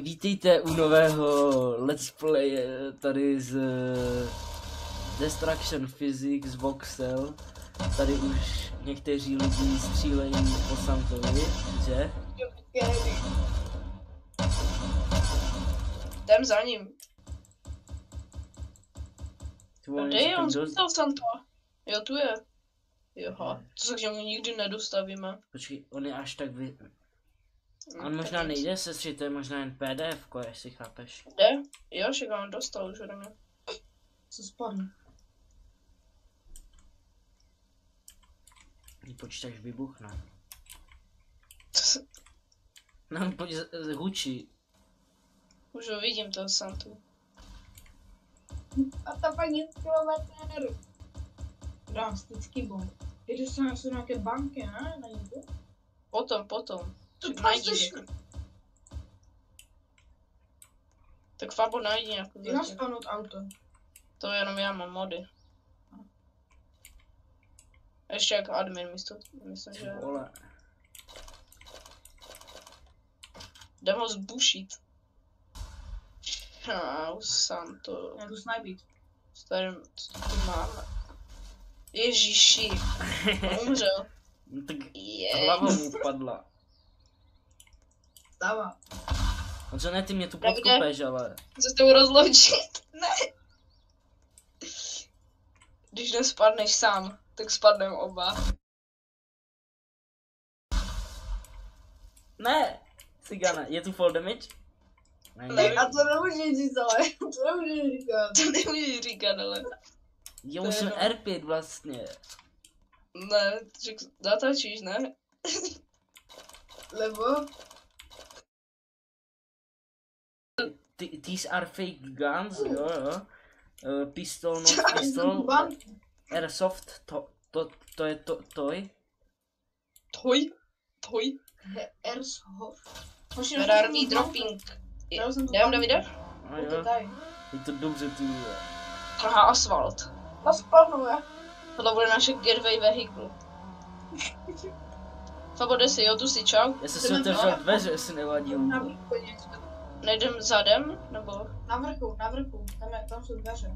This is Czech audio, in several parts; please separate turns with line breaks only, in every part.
Vítejte u nového let's play tady z Destruction Physics Voxel. Tady už někteří lidi střílejí po Santovi, že?
Jdem za ním. Kde je on? Zůstal Santo. Jo, tu je. Joha, to se k němu nikdy nedostavíme.
Počkej, on je až tak On možná nejde sestřit, to je možná jen PDF, jestli chápeš.
Jde? Jo, však on dostal už ode mě.
Co spadne?
Počítač vybuchne. No, pojď hučí.
Už ho vidím, toho Santu.
A ta paní kilometr. Drastický bomb. Jdeš se na nějaké banky, ne? Na někdo?
Potom. Najdi. Tak Fabo najdi nějakou
Ty máš spanout auto.
To jenom já mám mody. Ještě jako admin myslím, že...
Vole.
Jdem ho zbušit. Čau, Santo.
Já jdu snajbit.
Starým, co tu máme? Ježiši. Umřel.
No tak hlava mu padla.
Stává.
No co ne, ty mě tu podkopeš, ale...
Chce s tou rozloučit? Ne. Když nespadneš sám, tak spadneme oba.
Ne! Cigana, je tu fall damage?
Ne.
A to nemůžeš říct, ale to nemůžeš říkat.
To nemůžeš říkat, ale...
Já už jsem R5 vlastně.
Ne, natočíš, ne?
Lebo?
These are fake guns, jo. Pistol, not pistol. Airsoft, to je toy.
Toy?
Airsoft.
Where are we dropping? Jdem, Davide?
A jo, je to dobře tu.
Aha, asfalt.
A spadnuje.
Tohle bude naše getaway vehicle. Fabo, jde si, jo, tu si, čau.
Já jsem si otevřel dveře, jestli nevadí.
Na vrchu něco.
Nejdem zadem, nebo?
Na vrchu. Tam jsou dveře.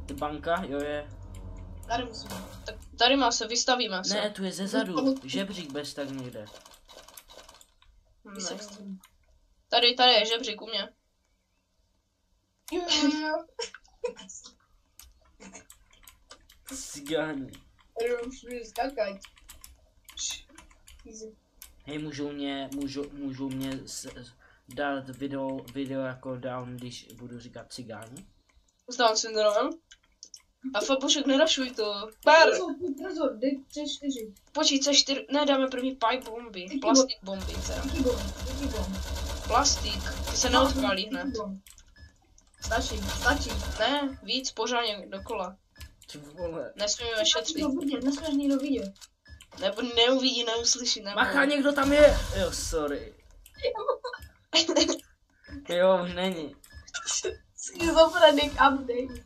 Ty banka, jo je.
Tady musíme.
Tak tady má se, vystavíme se.
Ne, tu je ze zadu, žebřík bez tak někde.
Ne. Tady je žebřík u mě.
Jo.
Cigáni.
Tady můžu skákat.
Hej, můžou mě dát video jako down, když budu říkat cigáni?
Znám syndromem. A Fabušek, nerašuj to. Pár.
Pozor, dej C4.
Počkej, C4, ne, dáme první pipe bomby. Plastik bomby, teda.
Díky bomb.
Plastik, ty se neodpálí hned.
Stačí.
Ne, víc, pořádně dokola.
Ty vole.
Nesmíme šetřit.
Nesmíš nikdo vidět.
Nebo neuvidí, neuslyší, nebo...
Macha, někdo tam je! Jo, sorry. Jo, už není.
Schizofrenik update.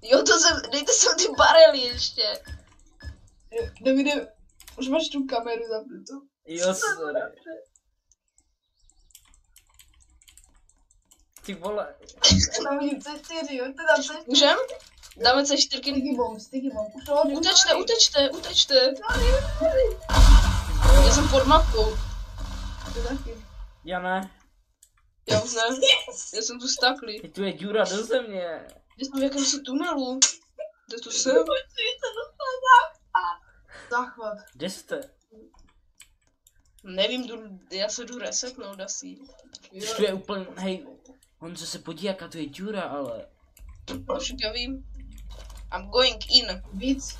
Jo, dejte sem ty barely ještě.
Davide, už máš tu kameru zapnutou.
Jo, sorry. Ty vole.
Tam vidím C4, jo, teda C4.
Můžem? Dáme C4.
Sticky bomb. Už to
Utečte. Já jsem pod mapkou.
To taky.
Já ne.
Já už ne. Já jsem tu stakli.
Tu je díra do země.
Já jsem v jakémsi tunelu. Kde tu jsem?
Záchvat.
Kde jste?
Nevím, já se jdu resetnout asi.
Tu je úplně, hej. Honzo se podívej, jaká tu je díra, ale.
Však já vím. I'm going in.
Víc.